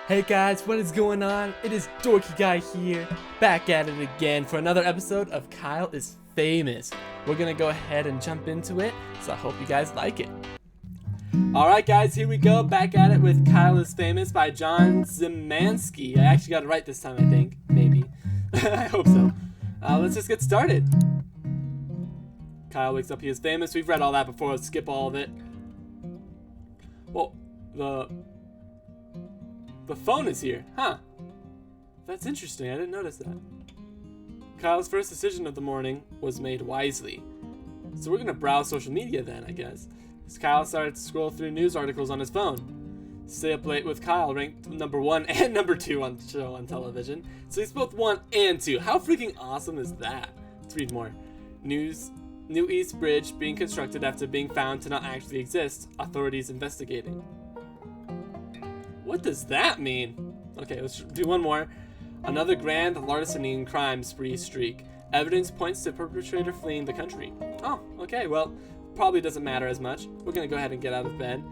Hey guys, what is going on? It is Dorky Guy here, back at it again for another episode of Kyle is Famous. We're gonna go ahead and jump into it, so I hope you guys like it. Alright guys, here we go, back at it with Kyle is Famous by John Zimansky. I actually got it right this time, I think. Maybe. I hope so. Let's just get started. Kyle wakes up, he is famous. We've read all that before, let's skip all of it. Well, the phone is here, huh? That's interesting, I didn't notice that. Kyle's first decision of the morning was made wisely. So we're gonna browse social media then, I guess. As Kyle started to scroll through news articles on his phone. Stay Up Late with Kyle ranked number 1 and number 2 on the show on television. So he's both 1 and 2. How freaking awesome is that? Let's read more. News. New East Bridge being constructed after being found to not actually exist. Authorities investigating. What does that mean? Okay, let's do one more. Another grand larceny and crime spree streak. Evidence points to perpetrator fleeing the country. Oh, okay, well, probably doesn't matter as much. We're gonna go ahead and get out of bed.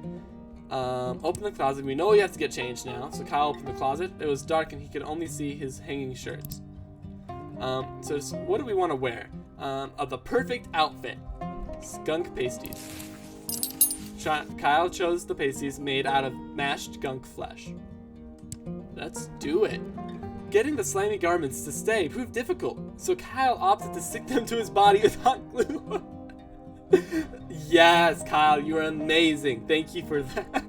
Open the closet. We know we have to get changed now. So Kyle opened the closet. It was dark and he could only see his hanging shirts. So what do we want to wear? Of the perfect outfit. Skunk pasties. Kyle chose the pasties made out of mashed skunk flesh. Let's do it. Getting the slimy garments to stay proved difficult, so Kyle opted to stick them to his body with hot glue. Yes, Kyle, you are amazing. Thank you for that.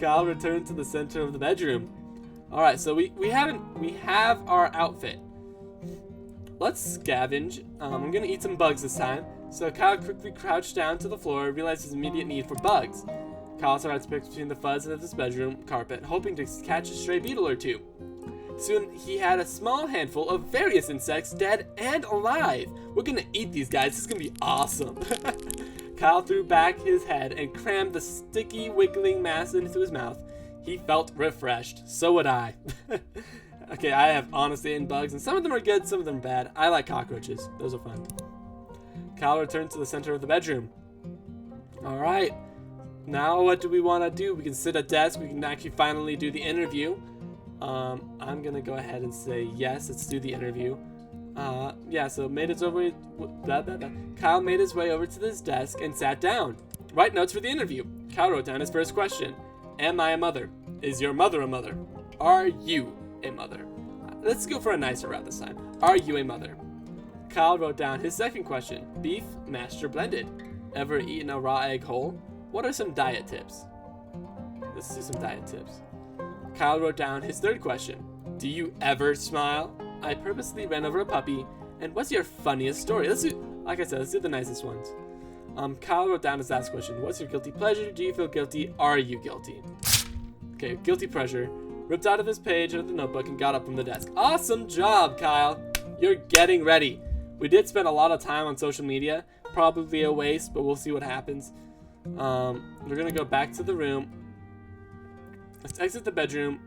Kyle returned to the center of the bedroom. All right, so we have our outfit. Let's scavenge. I'm gonna eat some bugs this time. So Kyle quickly crouched down to the floor and realized his immediate need for bugs. Kyle started to pick between the fuzz of his bedroom carpet, hoping to catch a stray beetle or two. Soon he had a small handful of various insects, dead and alive. We're gonna eat these guys, this is gonna be awesome. Kyle threw back his head and crammed the sticky, wiggling mass into his mouth. He felt refreshed, so would I. Okay, I have honestly eaten bugs, and some of them are good, some of them are bad. I like cockroaches, those are fun. Kyle returned to the center of the bedroom. Alright, now what do we want to do? We can sit at a desk, we can actually finally do the interview. I'm gonna go ahead and say yes, let's do the interview. Yeah, so Kyle made his way over to this desk and sat down. Write notes for the interview. Kyle wrote down his first question. Am I a mother? Is your mother a mother? Are you a mother? Let's go for a nicer route this time. Are you a mother? Kyle wrote down his second question. Beef, mashed or blended? Ever eaten a raw egg whole? What are some diet tips? Let's do some diet tips. Kyle wrote down his third question. Do you ever smile? I purposely ran over a puppy. And what's your funniest story? Let's do the nicest ones. Kyle wrote down his last question. What's your guilty pleasure? Do you feel guilty? Are you guilty? Okay, guilty pleasure. Ripped out of his page of the notebook and got up from the desk. Awesome job, Kyle. You're getting ready. We did spend a lot of time on social media. Probably a waste, but we'll see what happens. We're gonna go back to the room. Let's exit the bedroom.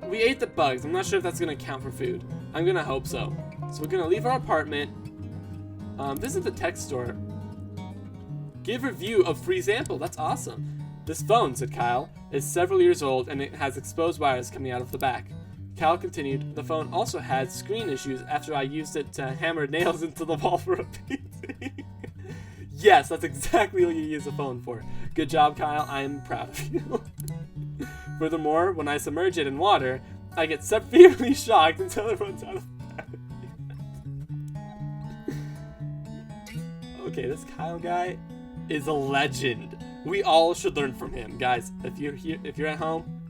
We ate the bugs. I'm not sure if that's gonna count for food. I'm gonna hope so. So we're gonna leave our apartment. Visit the tech store. Give review of free sample. That's awesome. This phone, said Kyle, is several years old and it has exposed wires coming out of the back. Kyle continued, the phone also had screen issues after I used it to hammer nails into the wall for a PC. Yes, that's exactly what you use a phone for. Good job, Kyle. I am proud of you. Furthermore, when I submerge it in water, I get severely shocked until it runs out of battery. Okay, this Kyle guy is a legend. We all should learn from him. Guys, if you're at home,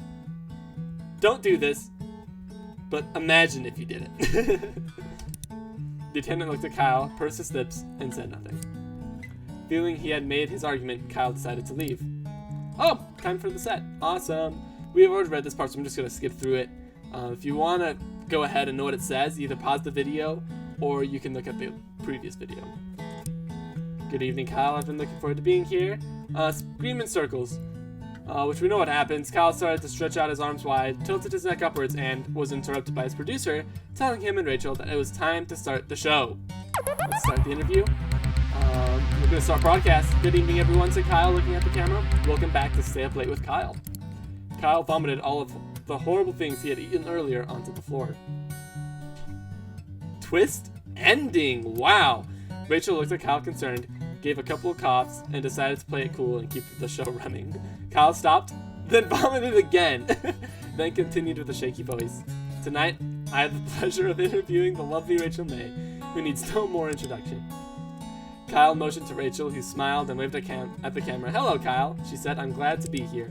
don't do this. But imagine if you did it. The attendant looked at Kyle, pursed his lips, and said nothing. Feeling he had made his argument, Kyle decided to leave. Oh, time for the set. Awesome. We have already read this part, so I'm just going to skip through it. If you want to go ahead and know what it says, either pause the video, or you can look at the previous video. Good evening, Kyle. I've been looking forward to being here. Scream in circles. Which we know what happens. Kyle started to stretch out his arms wide, tilted his neck upwards, and was interrupted by his producer, telling him and Rachel that it was time to start the show. Let's start the interview. We're going to start broadcast. Good evening, everyone, said Kyle, looking at the camera. Welcome back to Stay Up Late with Kyle. Kyle vomited all of the horrible things he had eaten earlier onto the floor. Twist ending! Wow! Rachel looked at Kyle concerned, gave a couple of coughs, and decided to play it cool and keep the show running. Kyle stopped, then vomited again, then continued with a shaky voice. Tonight, I have the pleasure of interviewing the lovely Rachel May, who needs no more introduction. Kyle motioned to Rachel, who smiled and waved at the camera. Hello, Kyle, she said. I'm glad to be here.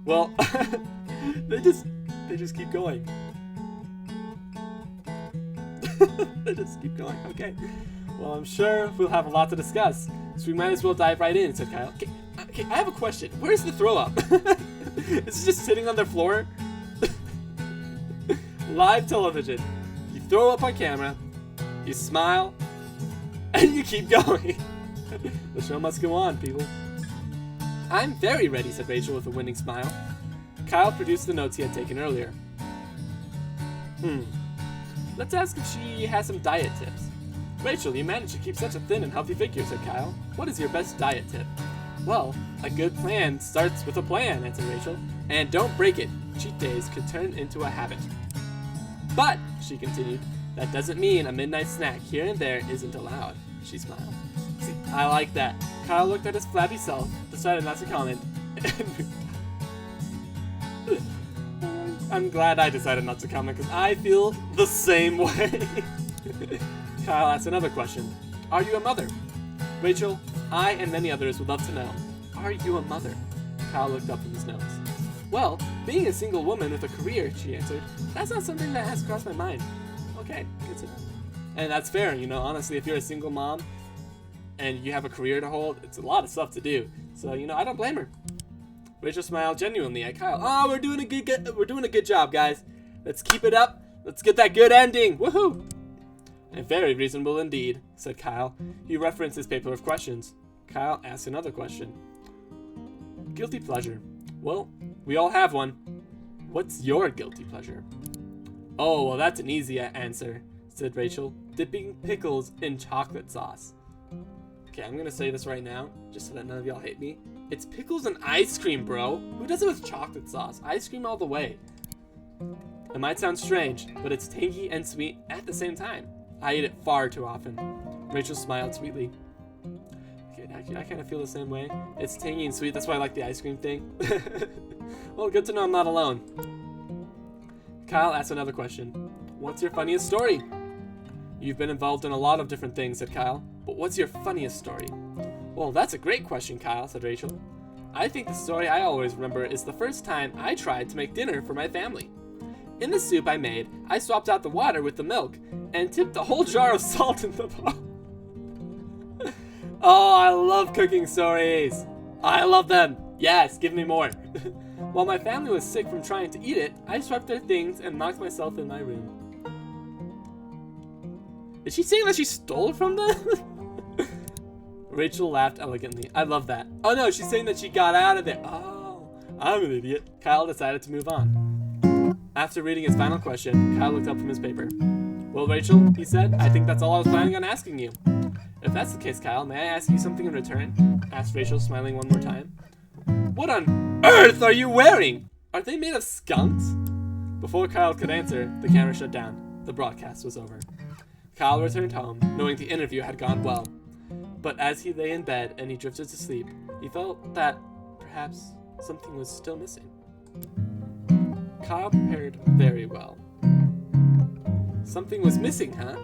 Well, they just keep going. They just keep going. Okay. Well, I'm sure we'll have a lot to discuss, so we might as well dive right in, said Kyle. Okay, I have a question. Where's the throw up? Is it just sitting on their floor? Live television. You throw up on camera, you smile, and you keep going. The show must go on, people. I'm very ready, said Rachel with a winning smile. Kyle produced the notes he had taken earlier. Let's ask if she has some diet tips. Rachel, you managed to keep such a thin and healthy figure, said Kyle. What is your best diet tip? Well, a good plan starts with a plan, answered Rachel. And don't break it. Cheat days could turn into a habit. But, she continued, that doesn't mean a midnight snack here and there isn't allowed. She smiled. See, I like that. Kyle looked at his flabby self, decided not to comment, I'm glad I decided not to comment because I feel the same way. Kyle asked another question. Are you a mother? Rachel, I and many others would love to know. Are you a mother? Kyle looked up from his notes. Well, being a single woman with a career, she answered, that's not something that has crossed my mind. Okay, good to know. And that's fair, honestly, if you're a single mom and you have a career to hold, it's a lot of stuff to do. So, I don't blame her. Rachel smiled genuinely at Kyle. Oh, we're doing a good job, guys. Let's keep it up. Let's get that good ending. Woohoo! And very reasonable indeed, said Kyle. He referenced his paper of questions. Kyle asked another question. Guilty pleasure. Well, we all have one. What's your guilty pleasure? Oh, well, that's an easy answer, said Rachel. Dipping pickles in chocolate sauce. Okay, I'm gonna say this right now, just so that none of y'all hate me. It's pickles and ice cream, bro. Who does it with chocolate sauce? Ice cream all the way. It might sound strange, but it's tangy and sweet at the same time. I eat it far too often. Rachel smiled sweetly. Okay, I kind of feel the same way. It's tangy and sweet, that's why I like the ice cream thing. Well, good to know I'm not alone. Kyle asked another question. What's your funniest story? You've been involved in a lot of different things, said Kyle, but what's your funniest story? Well, that's a great question, Kyle, said Rachel. I think the story I always remember is the first time I tried to make dinner for my family. In the soup I made, I swapped out the water with the milk and tipped a whole jar of salt in the pot. Oh, I love cooking stories. I love them. Yes, give me more. While my family was sick from trying to eat it, I swept their things and locked myself in my room. Is she saying that she stole from them? Rachel laughed elegantly. I love that. Oh no, she's saying that she got out of there. Oh, I'm an idiot. Kyle decided to move on. After reading his final question, Kyle looked up from his paper. Well, Rachel, he said, I think that's all I was planning on asking you. If that's the case, Kyle, may I ask you something in return? Asked Rachel, smiling one more time. What on earth are you wearing? Are they made of skunks? Before Kyle could answer, the camera shut down. The broadcast was over. Kyle returned home, knowing the interview had gone well. But as he lay in bed and he drifted to sleep, he felt that perhaps something was still missing. Kyle prepared very well. Something was missing, huh?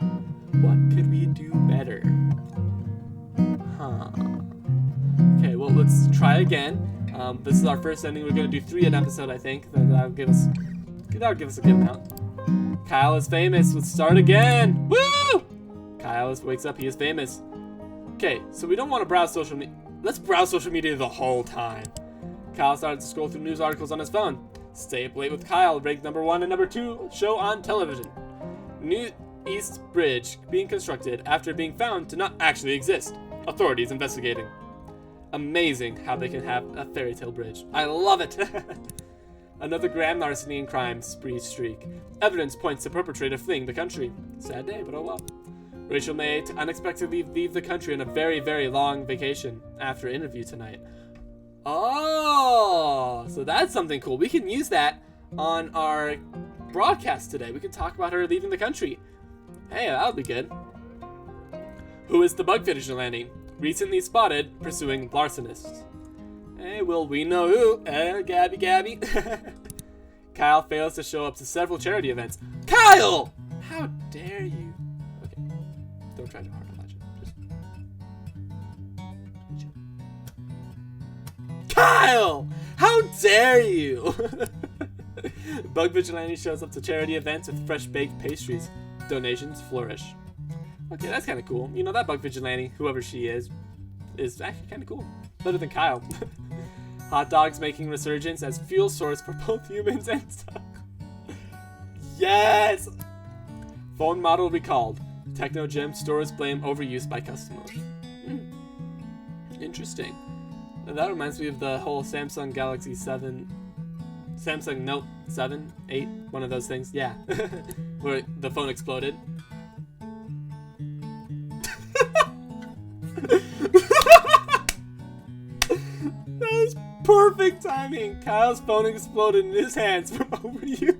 What could we do better? Okay, well, let's try again. This is our first ending. We're going to do 3 an episode, I think. That'll give us a good amount. Kyle is famous. Let's start again. Woo! Kyle wakes up. He is famous. Okay, so we don't want to browse social media. Let's browse social media the whole time. Kyle started to scroll through news articles on his phone. Stay up late with Kyle, ranked #1 and #2 show on television. New East Bridge being constructed after being found to not actually exist. Authorities investigating. Amazing how they can have a fairy tale bridge. I love it. Another grand larceny and crime spree streak. Evidence points to perpetrator fleeing the country. Sad day, but oh well. Rachel May to unexpectedly leave the country on a very, very long vacation after interview tonight. Oh, so that's something cool. We can use that on our broadcast today. We can talk about her leaving the country. Hey, that'll be good. Who is the bug vigilante? Recently spotted pursuing larcenists. Hey, will we know who? Gabby. Kyle fails to show up to several charity events. Kyle! How dare you? Okay, don't try too hard to watch it. Just... Kyle! How dare you? Bug vigilante shows up to charity events with fresh baked pastries. Donations flourish. Okay, that's kind of cool. You know, that bug vigilante, whoever she is actually kind of cool. Better than Kyle. Hot dogs making resurgence as fuel source for both humans and stuff. Yes! Phone model recalled. Techno Gym stores blame overuse by customers. Interesting. That reminds me of the whole Samsung Galaxy 7... Samsung Note 7, 8, one of those things. Yeah. Where the phone exploded. That was perfect timing. Kyle's phone exploded in his hands from overuse.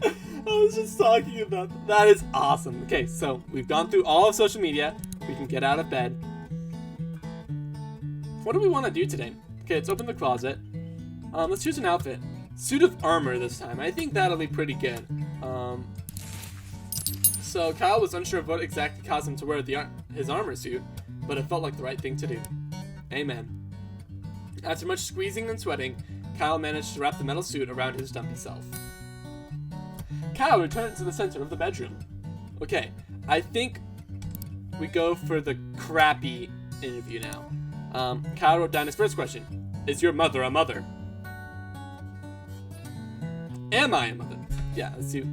I was just talking about that. That is awesome. Okay, so we've gone through all of social media. We can get out of bed. What do we want to do today? Okay, let's open the closet. Let's choose an outfit. Suit of armor this time. I think that'll be pretty good. So Kyle was unsure of what exactly caused him to wear his armor suit, but it felt like the right thing to do. Amen. After much squeezing and sweating, Kyle managed to wrap the metal suit around his dumpy self. Kyle returned to the center of the bedroom. Okay, I think we go for the crappy interview now. Kyle wrote down his first question. Is your mother a mother? Am I a mother? Yeah, let's see.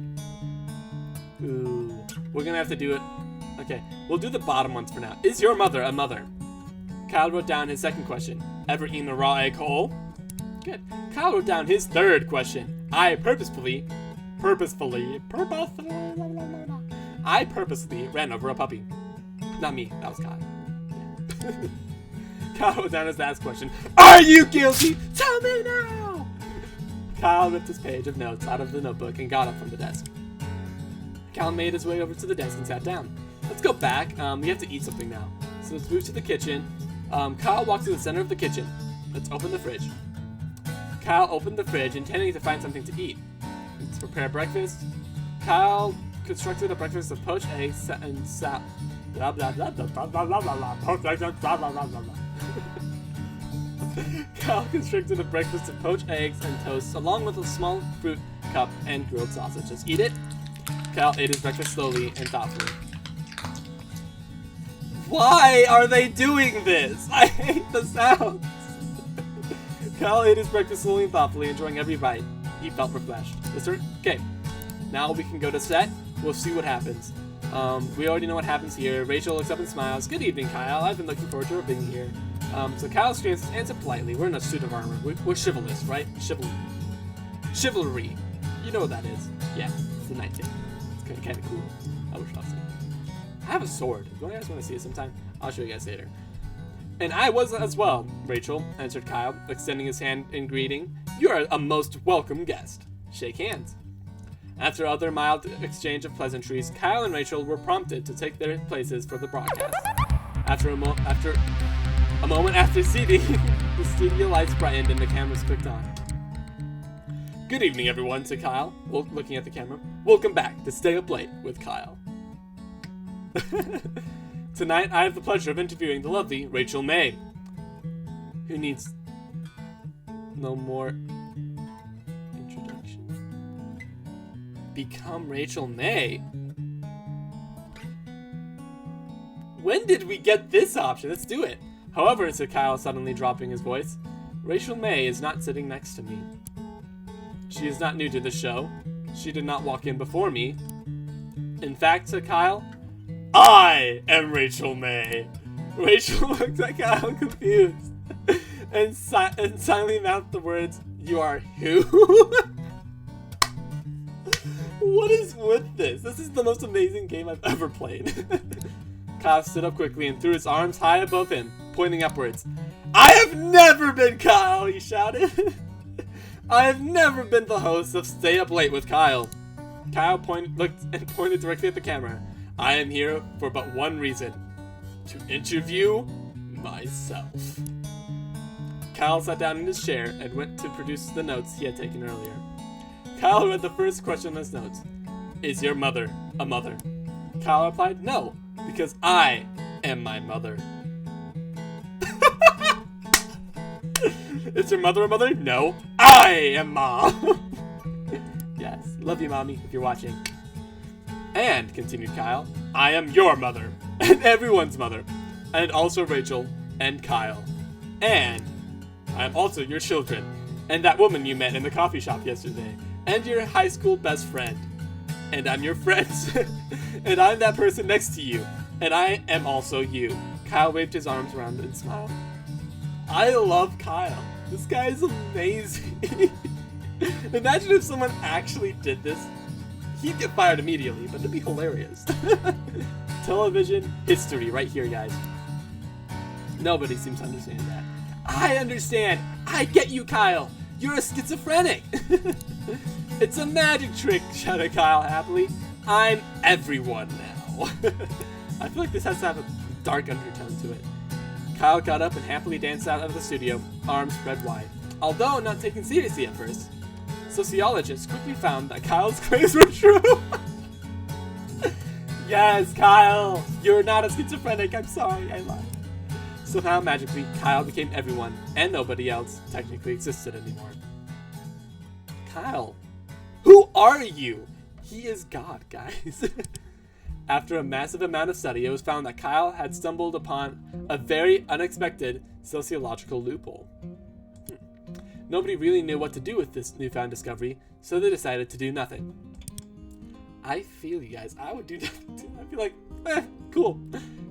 Ooh, we're gonna have to do it. Okay, we'll do the bottom ones for now. Is your mother a mother? Kyle wrote down his second question. Ever eaten a raw egg whole? Good. Kyle wrote down his third question. I purposefully ran over a puppy. Not me, that was Kyle. Kyle wrote down his last question. Are you guilty? Tell me now! Kyle ripped his page of notes out of the notebook and got up from the desk. Kyle made his way over to the desk and sat down. Let's go back. We have to eat something now. So let's move to the kitchen. Kyle walked to the center of the kitchen. Let's open the fridge. Kyle opened the fridge, intending to find something to eat. Let's prepare breakfast. Kyle constructed a breakfast of poached eggs and sap. Kyle constructed a breakfast of poached eggs and toast, along with a small fruit cup and grilled sausage. Let's eat it. Kyle ate his breakfast slowly and thoughtfully. Why are they doing this? I hate the sounds. Kyle ate his breakfast slowly and thoughtfully, enjoying every bite. He felt refreshed. Okay, now we can go to set. We'll see what happens. We already know what happens here. Rachel looks up and smiles. Good evening, Kyle. I've been looking forward to our being here. So Kyle screams and answers politely. We're in a suit of armor. We're chivalrous, right? Chivalry. You know what that is. Yeah, it's the night thing. It's kind of cool. I wish I was it. I have a sword. If you guys want to see it sometime, I'll show you guys later. And I was as well, Rachel, answered Kyle, extending his hand in greeting. You are a most welcome guest. Shake hands. After other mild exchange of pleasantries, Kyle and Rachel were prompted to take their places for the broadcast. After a moment after seating, the studio lights brightened and the cameras clicked on. Good evening, everyone, said Kyle, looking at the camera. Welcome back to Stay Up Late with Kyle. Tonight, I have the pleasure of interviewing the lovely Rachel May, who needs no more introduction. Become Rachel May? When did we get this option? Let's do it. However, said Kyle, suddenly dropping his voice, Rachel May is not sitting next to me. She is not new to the show. She did not walk in before me. In fact, said Kyle, I am Rachel May. Rachel looked at Kyle confused and silently mouthed the words, you are who? What is with this? This is the most amazing game I've ever played. Kyle stood up quickly and threw his arms high above him, pointing upwards. I have never been Kyle, he shouted. I have never been the host of Stay Up Late with Kyle. Kyle looked and pointed directly at the camera. I am here for but one reason. To interview myself. Kyle sat down in his chair and went to produce the notes he had taken earlier. Kyle read the first question on his notes. Is your mother a mother? Kyle replied, no, because I am my mother. Is your mother a mother? No, I am Mom. Yes, love you, Mommy, if you're watching. And, continued Kyle, I am your mother, and everyone's mother, and also Rachel and Kyle. And I am also your children, and that woman you met in the coffee shop yesterday, and your high school best friend. And I'm your friends, and I'm that person next to you, and I am also you. Kyle waved his arms around and smiled. I love Kyle. This guy is amazing. Imagine if someone actually did this. He'd get fired immediately, but it'd be hilarious. Television history right here, guys. Nobody seems to understand that. I understand. I get you, Kyle. You're a schizophrenic. It's a magic trick, shouted Kyle happily. I'm everyone now. I feel like this has to have a dark undertone to it. Kyle got up and happily danced out of the studio, arms spread wide. Although not taken seriously at first, sociologists quickly found that Kyle's claims were true. Yes, Kyle, you're not a schizophrenic. I'm sorry, I lied. Somehow, magically, Kyle became everyone, and nobody else technically existed anymore. Kyle, who are you? He is God, guys. After a massive amount of study, it was found that Kyle had stumbled upon a very unexpected sociological loophole. Nobody really knew what to do with this newfound discovery, so they decided to do nothing. I feel you guys. I would do nothing too. I'd be like, cool.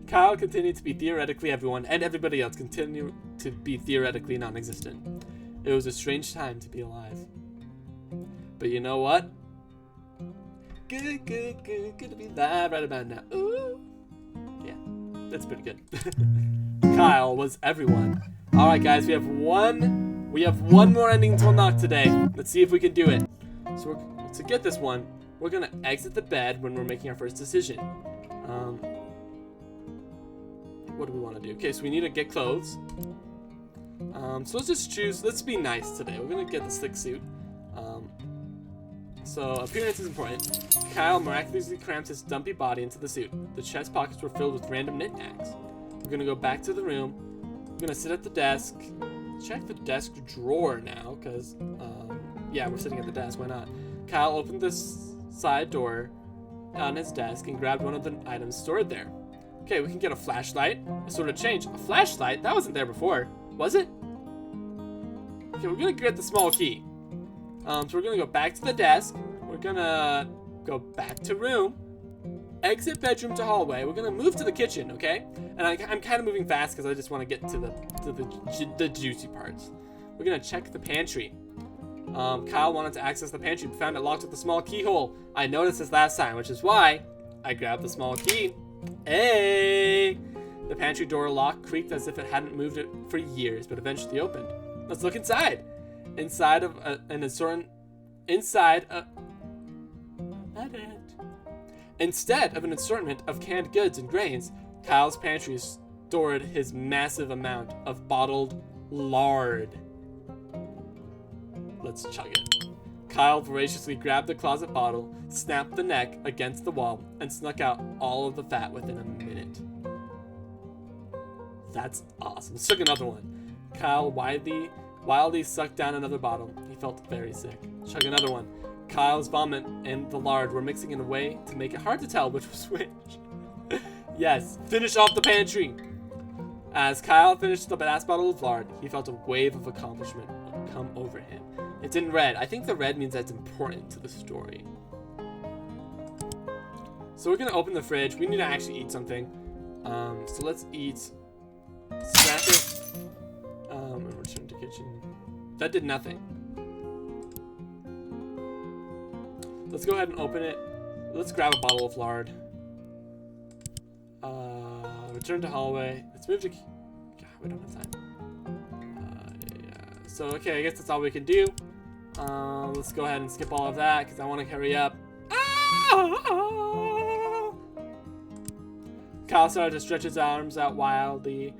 Kyle continued to be theoretically everyone, and everybody else continued to be theoretically non-existent. It was a strange time to be alive. But you know what? Good to be live right about now. Ooh. Yeah, that's pretty good. Kyle was everyone. All right, guys, we have one more ending to unlock today. Let's see if we can do it. So to get this one, we're gonna exit the bed when we're making our first decision. What do we want to do? Okay, so we need to get clothes. So let's just choose. Let's be nice today. We're gonna get the slick suit. So appearance is important. Kyle miraculously crammed his dumpy body into the suit. The chest pockets were filled with random knickknacks. We're gonna go back to the room. We're gonna sit at the desk. Check the desk drawer now, because yeah, we're sitting at the desk. Why not? Kyle opened this side door on his desk and grabbed one of the items stored there. Okay, we can get a flashlight. A sort of change. A flashlight? That wasn't there before, was it? Okay, we're gonna get the small key. So we're gonna go back to the desk. We're gonna go back to room. Exit bedroom to hallway. We're gonna move to the kitchen, okay? And I'm kind of moving fast because I just want to get to the juicy parts. We're gonna check the pantry. Kyle wanted to access the pantry, but found it locked with a small keyhole. I noticed this last time, which is why I grabbed the small key. Hey! The pantry door lock creaked as if it hadn't moved it for years, but eventually opened. Let's look inside. Instead of an assortment of canned goods and grains, Kyle's pantry stored his massive amount of bottled lard. Let's chug it. Kyle voraciously grabbed the closet bottle, snapped the neck against the wall, and snuck out all of the fat within a minute. That's awesome. Let's chug another one. Kyle wildly sucked down another bottle. He felt very sick. Chug another one. Kyle's vomit and the lard were mixing in a way to make it hard to tell which was which. Yes, finish off the pantry. As Kyle finished the last bottle of lard, he felt a wave of accomplishment come over him. It's in red. I think the red means that's important to the story. So we're gonna open the fridge. We need to actually eat something. So let's eat snacker. And return to kitchen. That did nothing. Let's go ahead and open it. Let's grab a bottle of lard. Return to hallway. Let's move to... God, We don't have time. Yeah. So, okay, I guess that's all we can do. Let's go ahead and skip all of that because I want to hurry up. Kyle started to stretch his arms out wildly,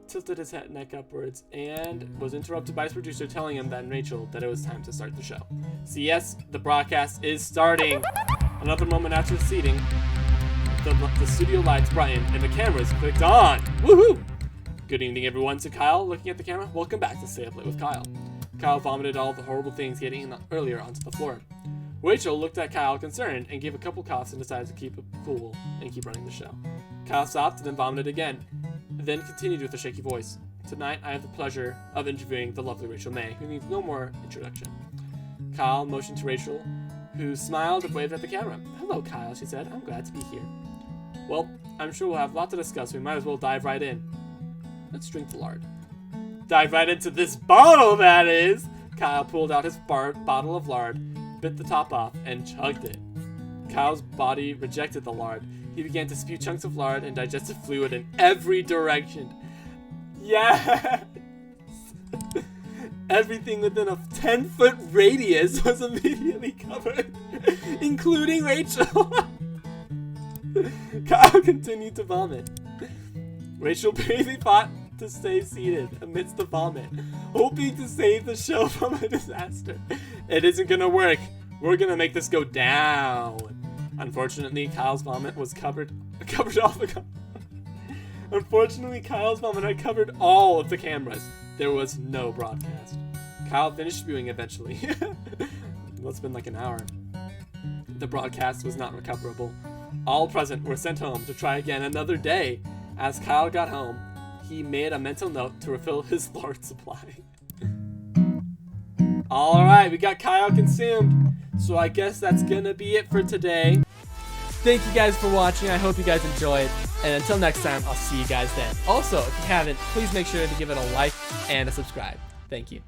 tilted his head neck upwards, and was interrupted by his producer telling him that Rachel that it was time to start the show. So yes, the broadcast is starting. Another moment after the seating, the studio lights brightened and the cameras clicked on. Woohoo! Good evening, everyone, said Kyle, looking at the camera. Welcome back to Stay Up Late with Kyle. Kyle vomited all the horrible things he had eaten earlier onto the floor. Rachel looked at Kyle concerned and gave a couple coughs and decided to keep it cool and keep running the show. Kyle stopped and then vomited again, then continued with a shaky voice. Tonight, I have the pleasure of interviewing the lovely Rachel May, who needs no more introduction. Kyle motioned to Rachel, who smiled and waved at the camera. Hello, Kyle, she said. I'm glad to be here. Well, I'm sure we'll have a lot to discuss. We might as well dive right in. Let's drink the lard. Dive right into this bottle, that is! Kyle pulled out his bottle of lard, bit the top off, and chugged it. Kyle's body rejected the lard. He began to spew chunks of lard and digestive fluid in every direction. Yes! Everything within a 10-foot radius was immediately covered, including Rachel. Kyle continued to vomit. Rachel bravely fought to stay seated amidst the vomit, hoping to save the show from a disaster. It isn't gonna work. We're gonna make this go down. Unfortunately, Kyle's vomit was covered all the. Unfortunately, Kyle's vomit had covered all of the cameras. There was no broadcast. Kyle finished spewing eventually. It's been like an hour. The broadcast was not recoverable. All present were sent home to try again another day. As Kyle got home, he made a mental note to refill his lard supply. Alright, we got Kyle consumed. So I guess that's gonna be it for today. Thank you guys for watching. I hope you guys enjoyed. And until next time, I'll see you guys then. Also, if you haven't, please make sure to give it a like and a subscribe. Thank you.